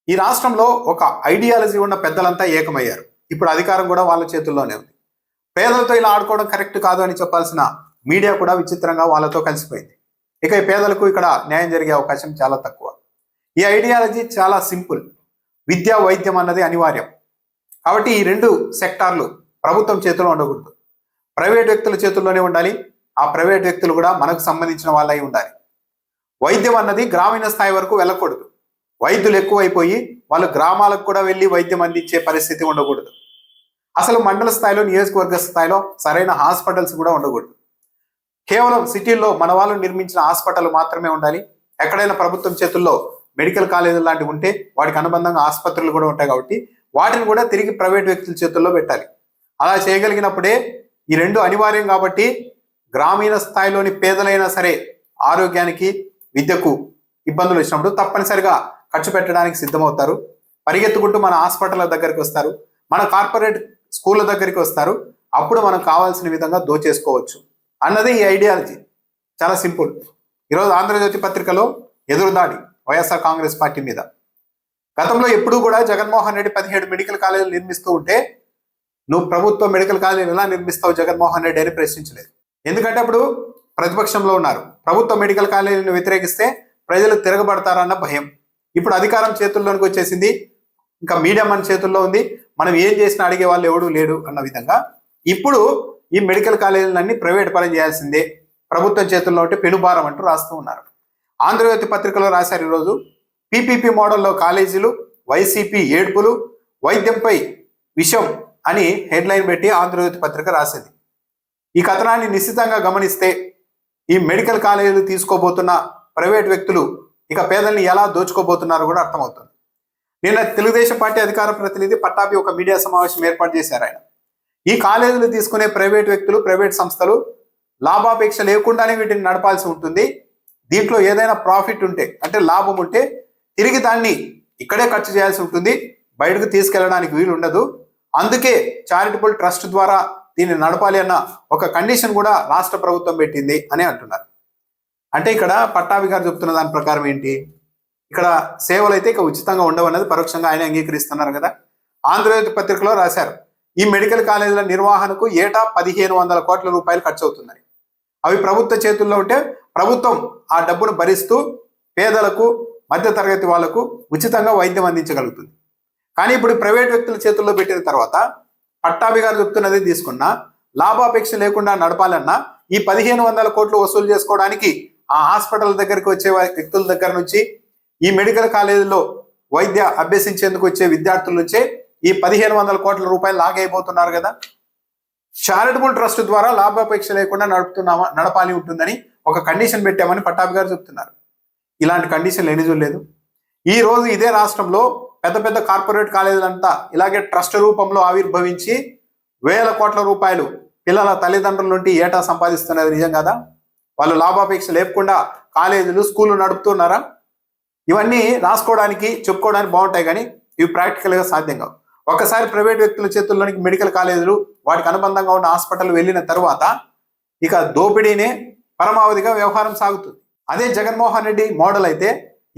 ఈ రాష్ట్రంలో ఒక ఐడియాలజీ ఉన్న పెద్దలంతా ఏకమయ్యారు. ఇప్పుడు అధికారం కూడా వాళ్ళ చేతుల్లోనే ఉంది. పేదలతో ఇలా ఆడుకోవడం కరెక్ట్ కాదు అని చెప్పాల్సిన మీడియా కూడా విచిత్రంగా వాళ్ళతో కలిసిపోయింది. ఇక ఈ పేదలకు ఇక్కడ న్యాయం జరిగే అవకాశం చాలా తక్కువ. ఈ ఐడియాలజీ చాలా సింపుల్. విద్య, వైద్యం అన్నది అనివార్యం. కాబట్టి ఈ రెండు సెక్టార్లు ప్రభుత్వం చేతిలో ఉండకూడదు, ప్రైవేట్ వ్యక్తుల చేతుల్లోనే ఉండాలి. ఆ ప్రైవేట్ వ్యక్తులు కూడా మనకు సంబంధించిన వాళ్ళై ఉండాలి. వైద్యం అన్నది గ్రామీణ స్థాయి వరకు వెళ్ళకూడదు. వైద్యులు ఎక్కువైపోయి వాళ్ళు గ్రామాలకు కూడా వెళ్ళి వైద్యం అందించే పరిస్థితి ఉండకూడదు. అసలు మండల స్థాయిలో, నియోజకవర్గ స్థాయిలో సరైన హాస్పిటల్స్ కూడా ఉండకూడదు. కేవలం సిటీల్లో మన వాళ్ళు నిర్మించిన హాస్పిటల్ మాత్రమే ఉండాలి. ఎక్కడైనా ప్రభుత్వం చేతుల్లో మెడికల్ కాలేజీలు లాంటివి ఉంటే వాటికి అనుబంధంగా ఆసుపత్రులు కూడా ఉంటాయి. కాబట్టి వాటిని కూడా తిరిగి ప్రైవేట్ వ్యక్తుల చేతుల్లో పెట్టాలి. అలా చేయగలిగినప్పుడే ఈ రెండు అనివార్యం. కాబట్టి గ్రామీణ స్థాయిలోని పేదలైనా సరే ఆరోగ్యానికి, విద్యకు ఇబ్బందులు వచ్చినప్పుడు తప్పనిసరిగా ఖర్చు పెట్టడానికి సిద్ధమవుతారు. పరిగెత్తుకుంటూ మన హాస్పిటల్ దగ్గరికి వస్తారు, మన కార్పొరేట్ స్కూళ్ళ దగ్గరికి వస్తారు. అప్పుడు మనం కావాల్సిన విధంగా దోచేసుకోవచ్చు అన్నది ఈ ఐడియాలజీ. చాలా సింపుల్. ఈరోజు ఆంధ్రజ్యోతి పత్రికలో ఎదురుదాడి వైఎస్ఆర్ కాంగ్రెస్ పార్టీ మీద. గతంలో ఎప్పుడూ కూడా జగన్మోహన్ రెడ్డి 17 మెడికల్ కాలేజీలు నిర్మిస్తూ ఉంటే నువ్వు ప్రభుత్వ మెడికల్ కాలేజీలు ఎలా నిర్మిస్తావు జగన్మోహన్ రెడ్డి అని ప్రశ్నించలేదు. ఎందుకంటే అప్పుడు ప్రతిపక్షంలో ఉన్నారు. ప్రభుత్వ మెడికల్ కాలేజీలను వ్యతిరేకిస్తే ప్రజలు తిరగబడతారన్న భయం. ఇప్పుడు అధికారం చేతుల్లోనికి వచ్చేసింది, ఇంకా మీడియా మన చేతుల్లో ఉంది, మనం ఏం చేసినా అడిగే వాళ్ళు ఎవడూ లేడు అన్న విధంగా ఇప్పుడు ఈ మెడికల్ కాలేజీలన్నీ ప్రైవేట్ పరం చేయాల్సిందే, ప్రభుత్వం చేతుల్లో ఉంటే పెనుభారం అంటూ రాస్తూ ఉన్నారు. ఆంధ్రజ్యోతి పత్రికలో రాశారు ఈరోజు, పీపీపీ మోడల్లో కాలేజీలు, వైసీపీ ఏడ్పులు, వైద్యంపై విషం అని హెడ్లైన్ పెట్టి ఆంధ్రజ్యోతి పత్రిక రాసింది. ఈ కథనాన్ని నిశ్చితంగా గమనిస్తే ఈ మెడికల్ కాలేజీలు తీసుకోబోతున్న ప్రైవేట్ వ్యక్తులు ఇక పేదల్ని ఎలా దోచుకోబోతున్నారో కూడా అర్థమవుతుంది. నిన్న తెలుగుదేశం పార్టీ అధికార ప్రతినిధి పట్టాభి ఒక మీడియా సమావేశం ఏర్పాటు చేశారు. ఆయన ఈ కాలేజీలు తీసుకునే ప్రైవేట్ వ్యక్తులు, ప్రైవేట్ సంస్థలు లాభాపేక్ష లేకుండానే వీటిని నడపాల్సి ఉంటుంది. దీంట్లో ఏదైనా ప్రాఫిట్ ఉంటే, అంటే లాభం ఉంటే తిరిగి దాన్ని ఇక్కడే ఖర్చు చేయాల్సి ఉంటుంది, బయటకు తీసుకెళ్ళడానికి వీలు ఉండదు. అందుకే చారిటబుల్ ట్రస్ట్ ద్వారా దీన్ని నడపాలి అన్న ఒక కండిషన్ కూడా రాష్ట్ర ప్రభుత్వం పెట్టింది అని అంటున్నారు. అంటే ఇక్కడ పట్టాభి గారు చెప్తున్న దాని ప్రకారం ఏంటి, ఇక్కడ సేవలు అయితే ఇక ఉచితంగా ఉండవన్నది పరోక్షంగా ఆయన అంగీకరిస్తున్నారు కదా. ఆంధ్రజ్యోతి పత్రికలో రాశారు, ఈ మెడికల్ కాలేజీల నిర్వహణకు ఏటా 1500 కోట్ల రూపాయలు ఖర్చు అవుతున్నాయి. అవి ప్రభుత్వ చేతుల్లో ఉంటే ప్రభుత్వం ఆ డబ్బును భరిస్తూ పేదలకు, మధ్యతరగతి వాళ్లకు ఉచితంగా వైద్యం అందించగలుగుతుంది. కానీ ఇప్పుడు ప్రైవేట్ వ్యక్తుల చేతుల్లో పెట్టిన తర్వాత పట్టాభి గారు చెప్తున్నది తీసుకున్నా లాభాపేక్ష లేకుండా నడపాలన్నా ఈ 1500 కోట్లు వసూలు చేసుకోవడానికి ఆ హాస్పిటల్ దగ్గరికి వచ్చే వ్యక్తుల దగ్గర నుంచి, ఈ మెడికల్ కాలేజీలో వైద్య అభ్యసించేందుకు వచ్చే విద్యార్థుల నుంచే ఈ 1500 కోట్ల రూపాయలు లాగైపోతున్నారు కదా. చారిటబుల్ ట్రస్ట్ ద్వారా లాభాపేక్ష లేకుండా నడపాలి ఉంటుందని ఒక కండిషన్ పెట్టామని పట్టాభి గారు చెప్తున్నారు. ఇలాంటి కండిషన్లు ఎన్ని చూడలేదు. ఈ రోజు ఇదే రాష్ట్రంలో పెద్ద పెద్ద కార్పొరేట్ కాలేజీలంతా ఇలాగే ట్రస్ట్ రూపంలో ఆవిర్భవించి వేల కోట్ల రూపాయలు పిల్లల తల్లిదండ్రుల నుండి ఏటా సంపాదిస్తున్నది నిజం కదా. వాళ్ళు లాభాపేక్ష లేకుండా కాలేజీలు, స్కూళ్ళు నడుపుతున్నారా? ఇవన్నీ రాసుకోవడానికి, చెప్పుకోవడానికి బాగుంటాయి, కానీ ఇవి ప్రాక్టికల్గా సాధ్యం కావు. ఒకసారి ప్రైవేట్ వ్యక్తుల చేతుల్లోనికి మెడికల్ కాలేజీలు, వాటికి అనుబంధంగా ఉన్న హాస్పిటల్ వెళ్ళిన తర్వాత ఇక దోపిడీనే పరమావధిగా వ్యవహారం సాగుతుంది. అదే జగన్మోహన్ రెడ్డి మోడల్ అయితే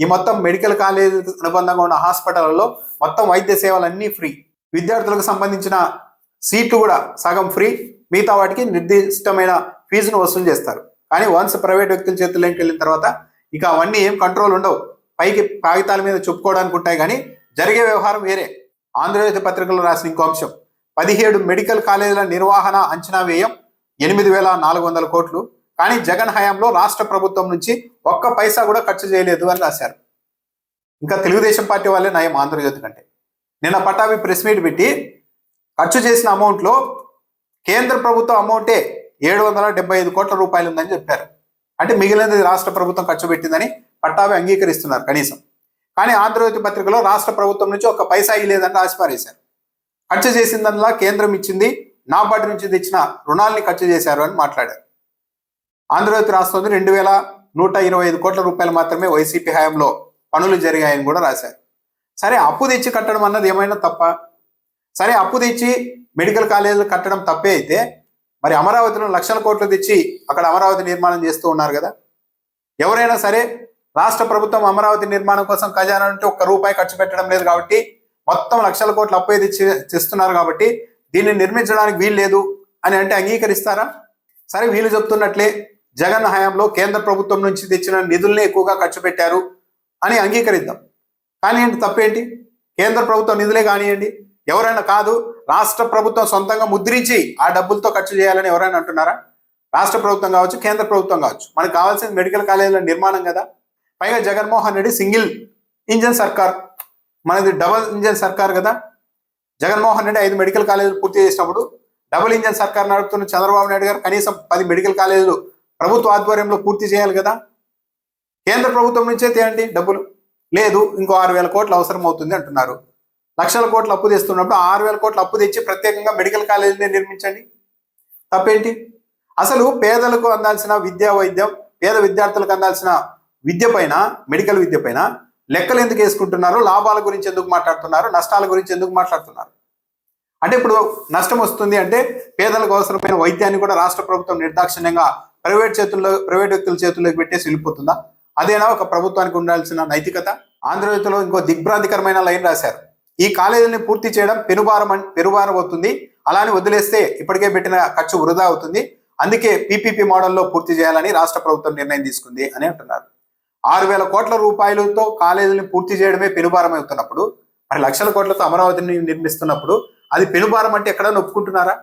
ఈ మొత్తం మెడికల్ కాలేజీ అనుబంధంగా ఉన్న హాస్పిటల్లో మొత్తం వైద్య సేవలన్నీ ఫ్రీ, విద్యార్థులకు సంబంధించిన సీట్లు కూడా సగం ఫ్రీ, మిగతా వాటికి నిర్దిష్టమైన ఫీజును వసూలు చేస్తారు. కానీ వన్స్ ప్రైవేట్ వ్యక్తుల చేతుల్లోకి వెళ్ళిన తర్వాత ఇక అవన్నీ ఏం కంట్రోల్ ఉండవు. పైకి కాగితాల మీద చెప్పుకోవడానికి ఉంటాయి, కానీ జరిగే వ్యవహారం వేరే. ఆంధ్రజ్యోతి పత్రికలో రాసిన ఇంకో అంశం, 17 మెడికల్ కాలేజీల నిర్వహణ అంచనా వ్యయం 8400 కోట్లు. కానీ జగన్ హయాంలో రాష్ట్ర ప్రభుత్వం నుంచి ఒక్క పైసా కూడా ఖర్చు చేయలేదు అని రాశారు. ఇంకా తెలుగుదేశం పార్టీ వాళ్ళే నయం ఆంధ్రజ్యోతి కంటే. నిన్న పట్టాభి ప్రెస్ మీట్ పెట్టి ఖర్చు చేసిన అమౌంట్లో కేంద్ర ప్రభుత్వం అమౌంటే 775 కోట్ల రూపాయలు ఉందని చెప్పారు. అంటే మిగిలినది రాష్ట్ర ప్రభుత్వం ఖర్చు పెట్టిందని పట్టాభి అంగీకరిస్తున్నారు కనీసం. కానీ ఆంధ్రజ్యోతి పత్రికలో రాష్ట్ర ప్రభుత్వం నుంచి ఒక్క పైసా ఇవ్వలేదని రాసిపారేశారు. ఖర్చు చేసిందల్లా కేంద్రం ఇచ్చింది, నాబార్డు నుంచి తెచ్చిన రుణాలని ఖర్చు చేశారు అని మాట్లాడారు. ఆంధ్రజ్యోతి రాస్తుంది 2125 కోట్ల రూపాయలు మాత్రమే వైసీపీ హయాంలో పనులు జరిగాయని కూడా రాశారు. సరే, అప్పు తెచ్చి కట్టడం అన్నది ఏమైనా తప్ప? సరే, అప్పు తెచ్చి మెడికల్ కాలేజీలు కట్టడం తప్పే అయితే మరి అమరావతిలో లక్షల కోట్లు తెచ్చి అక్కడ అమరావతి నిర్మాణం చేస్తూ ఉన్నారు కదా. ఎవరైనా సరే రాష్ట్ర ప్రభుత్వం అమరావతి నిర్మాణం కోసం ఖజానా నుండి ఒక్క రూపాయి ఖర్చు పెట్టడం లేదు కాబట్టి మొత్తం లక్షల కోట్ల అప్పు ఏది తెస్తున్నారు కాబట్టి దీన్ని నిర్మించడానికి వీలు లేదు అని అంటే అంగీకరిస్తారా? సరే, వీళ్ళు చెప్తున్నట్లే జగన్ హయాంలో కేంద్ర ప్రభుత్వం నుంచి తెచ్చిన నిధుల్ని ఎక్కువగా ఖర్చు పెట్టారు అని అంగీకరిద్దాం. కానీ ఏంటి తప్పేంటి? కేంద్ర ప్రభుత్వం నిధులే కానివ్వండి, ఎవరైనా కాదు రాష్ట్ర ప్రభుత్వం సొంతంగా ముద్రించి ఆ డబ్బులతో ఖర్చు చేయాలని ఎవరైనా అంటున్నారా? రాష్ట్ర ప్రభుత్వం కావచ్చు, కేంద్ర ప్రభుత్వం కావచ్చు, మనకు కావాల్సిన మెడికల్ కాలేజీల నిర్మాణం కదా. పైగా జగన్మోహన్ రెడ్డి సింగిల్ ఇంజన్ సర్కార్, మనది డబుల్ ఇంజన్ సర్కార్ కదా. జగన్మోహన్ రెడ్డి 5 మెడికల్ కాలేజీలు పూర్తి చేసినప్పుడు డబుల్ ఇంజన్ సర్కార్ నడుపుతున్న చంద్రబాబు నాయుడు గారు కనీసం 10 మెడికల్ కాలేజీలు ప్రభుత్వ ఆధ్వర్యంలో పూర్తి చేయాలి కదా. కేంద్ర ప్రభుత్వం నుంచే తేయండి డబ్బులు. లేదు, ఇంకో 6,000 కోట్లు అవసరం అవుతుంది అంటున్నారు. లక్షల కోట్లు అప్పు తెస్తున్నప్పుడు 6,000 కోట్లు అప్పు తెచ్చి ప్రత్యేకంగా మెడికల్ కాలేజీని నిర్మించండి. తప్పేంటి? అసలు పేదలకు అందాల్సిన విద్యా వైద్యం, పేద విద్యార్థులకు అందాల్సిన విద్య పైన, మెడికల్ విద్య పైన లెక్కలు ఎందుకు వేసుకుంటున్నారు? లాభాల గురించి ఎందుకు మాట్లాడుతున్నారు? నష్టాల గురించి ఎందుకు మాట్లాడుతున్నారు? అంటే ఇప్పుడు నష్టం వస్తుంది అంటే పేదలకు అవసరమైన వైద్యాన్ని కూడా రాష్ట్ర ప్రభుత్వం నిర్దాక్షిణ్యంగా ప్రైవేట్ వ్యక్తుల చేతుల్లోకి పెట్టేసి వెళ్ళిపోతుందా? అదేనా ఒక ప్రభుత్వానికి ఉండాల్సిన నైతికత? ఆంధ్రజ్యోతిలో ఇంకో దిగ్భ్రాంతికరమైన లైన్ రాశారు. ఈ కాలేజీని పూర్తి చేయడం పెనుభారం అవుతుంది, అలానే వదిలేస్తే ఇప్పటికే పెట్టిన ఖర్చు వృధా అవుతుంది, అందుకే పీపీపీ మోడల్లో పూర్తి చేయాలని రాష్ట్ర ప్రభుత్వం నిర్ణయం తీసుకుంది అని అంటున్నారు. 6,000 కోట్ల రూపాయలతో కాలేజీని పూర్తి చేయడమే పెనుభారం అవుతున్నప్పుడు, మరి లక్షల కోట్లతో అమరావతిని నిర్మిస్తున్నప్పుడు అది పెనుభారం అంటే ఎక్కడ ఒప్పుకుంటున్నారా?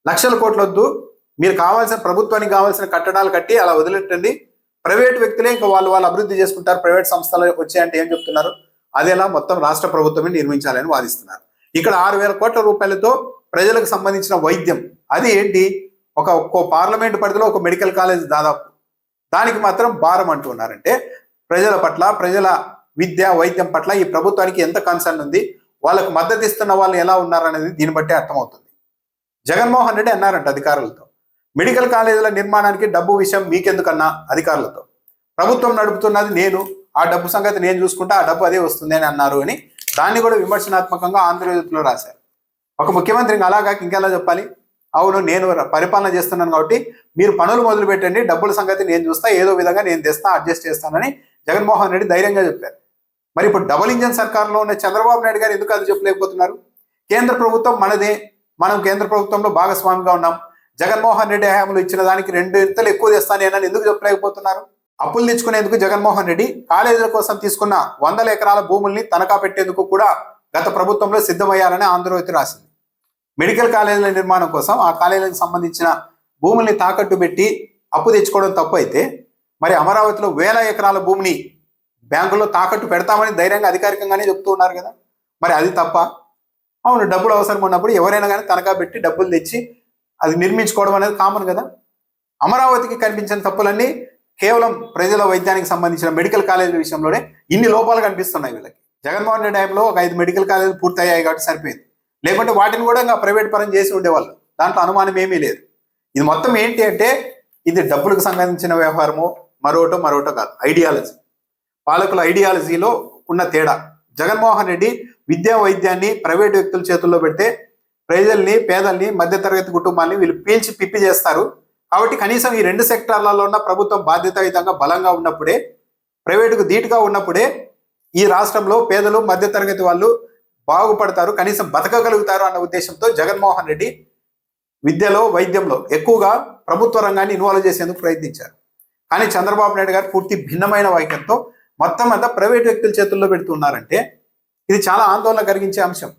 లక్షల కోట్ల వద్దు, మీరు కావాల్సిన ప్రభుత్వానికి కావాల్సిన కట్టడాలు కట్టి అలా వదిలేటండి, ప్రైవేట్ వ్యక్తులే ఇంకా వాళ్ళు అభివృద్ధి చేసుకుంటారు, ప్రైవేట్ సంస్థలు వచ్చాయంటే ఏం చెప్తున్నారు? అదేలా మొత్తం రాష్ట్ర ప్రభుత్వమే నిర్మించాలని వాదిస్తున్నారు. ఇక్కడ 6,000 కోట్ల రూపాయలతో ప్రజలకు సంబంధించిన వైద్యం, అది ఏంటి? ఒక్కో పార్లమెంట్ పరిధిలో ఒక మెడికల్ కాలేజ్ దాదాపు, దానికి మాత్రం భారం అంటున్నారంటే ప్రజల పట్ల, ప్రజల విద్య వైద్యం పట్ల ఈ ప్రభుత్వానికి ఎంత కన్సర్న్ ఉంది, వాళ్ళకు మద్దతు ఇస్తున్న వాళ్ళు ఎలా ఉన్నారనేది దీన్ని బట్టి అర్థమవుతుంది. జగన్మోహన్ రెడ్డి అన్నారంట అధికారులతో, మెడికల్ కాలేజీల నిర్మాణానికి డబ్బు విషయం మీకెందుకన్నా అధికారులతో, ప్రభుత్వం నడుపుతున్నది నేను, ఆ డబ్బు సంగతి నేను చూసుకుంటే ఆ డబ్బు అదే వస్తుంది అని అన్నారు అని దాన్ని కూడా విమర్శనాత్మకంగా ఆంధ్రజ్యోతిలో రాశారు. ఒక ముఖ్యమంత్రి అలాగా ఇంకెలా చెప్పాలి? అవును, నేను పరిపాలన చేస్తున్నాను కాబట్టి మీరు పనులు మొదలు పెట్టండి, డబ్బుల సంగతి నేను చూస్తా, ఏదో విధంగా నేను తెస్తా, అడ్జస్ట్ చేస్తానని జగన్మోహన్ రెడ్డి ధైర్యంగా చెప్పారు. మరి ఇప్పుడు డబుల్ ఇంజన్ సర్కార్లో ఉన్న చంద్రబాబు నాయుడు గారు ఎందుకు అది చెప్పలేకపోతున్నారు? కేంద్ర ప్రభుత్వం మనదే, మనం కేంద్ర ప్రభుత్వంలో భాగస్వామిగా ఉన్నాం, జగన్మోహన్ రెడ్డి హయాంలో ఇచ్చిన దానికి 2 ఇంతలు ఎక్కువ తెస్తాను ఎందుకు చెప్పలేకపోతున్నారు? అప్పులు తెచ్చుకునేందుకు జగన్మోహన్ రెడ్డి కాలేజీల కోసం తీసుకున్న 100 ఎకరాల భూముల్ని తనఖా పెట్టేందుకు కూడా గత ప్రభుత్వంలో సిద్ధమయ్యారని ఆంధ్రజ్యోతి రాసింది. మెడికల్ కాలేజీల నిర్మాణం కోసం ఆ కాలేజీలకు సంబంధించిన భూముల్ని తాకట్టు పెట్టి అప్పు తెచ్చుకోవడం తప్పు అయితే, మరి అమరావతిలో 1000 ఎకరాల భూమిని బ్యాంకులో తాకట్టు పెడతామని ధైర్యంగా అధికారికంగానే చెప్తూ ఉన్నారు కదా. మరి అది తప్ప? అవును, డబ్బులు అవసరం ఉన్నప్పుడు ఎవరైనా కానీ తనఖా పెట్టి డబ్బులు తెచ్చి అది నిర్మించుకోవడం అనేది కామన్ కదా. అమరావతికి కనిపించిన తప్పులన్నీ కేవలం ప్రజల వైద్యానికి సంబంధించిన మెడికల్ కాలేజీల విషయంలోనే ఇన్ని లోపాలు కనిపిస్తున్నాయి వీళ్ళకి. జగన్మోహన్ రెడ్డి టైంలో ఒక 5 మెడికల్ కాలేజీలు పూర్తయ్యాయి కాబట్టి సరిపోయింది, లేకుంటే వాటిని కూడా ఇంకా ప్రైవేట్ పరం చేసి ఉండేవాళ్ళు, దాంట్లో అనుమానం ఏమీ లేదు. ఇది మొత్తం ఏంటి అంటే ఇది డబ్బులకు సంబంధించిన వ్యవహారమో మరోటో కాదు, ఐడియాలజీ, పాలకుల ఐడియాలజీలో ఉన్న తేడా. జగన్మోహన్ రెడ్డి విద్యా వైద్యాన్ని ప్రైవేట్ వ్యక్తుల చేతుల్లో పెడితే ప్రజల్ని, పేదల్ని, మధ్యతరగతి కుటుంబాన్ని వీళ్ళు పీల్చి పిప్పి చేస్తారు. కాబట్టి కనీసం ఈ 2 సెక్టార్లలో ఉన్న ప్రభుత్వం బాధ్యతాయుతంగా బలంగా ఉన్నప్పుడే, ప్రైవేటుకు ధీటుగా ఉన్నప్పుడే ఈ రాష్ట్రంలో పేదలు, మధ్యతరగతి వాళ్ళు బాగుపడతారు, కనీసం బతకగలుగుతారు అన్న ఉద్దేశంతో జగన్మోహన్ రెడ్డి విద్యలో, వైద్యంలో ఎక్కువగా ప్రభుత్వ రంగాన్ని ఇన్వాల్వ్ చేసేందుకు ప్రయత్నించారు. కానీ చంద్రబాబు నాయుడు గారు పూర్తి భిన్నమైన వైఖరితో మొత్తం అంతా ప్రైవేట్ వ్యక్తుల చేతుల్లో పెడుతున్నారంటే ఇది చాలా ఆందోళన కలిగించే అంశం.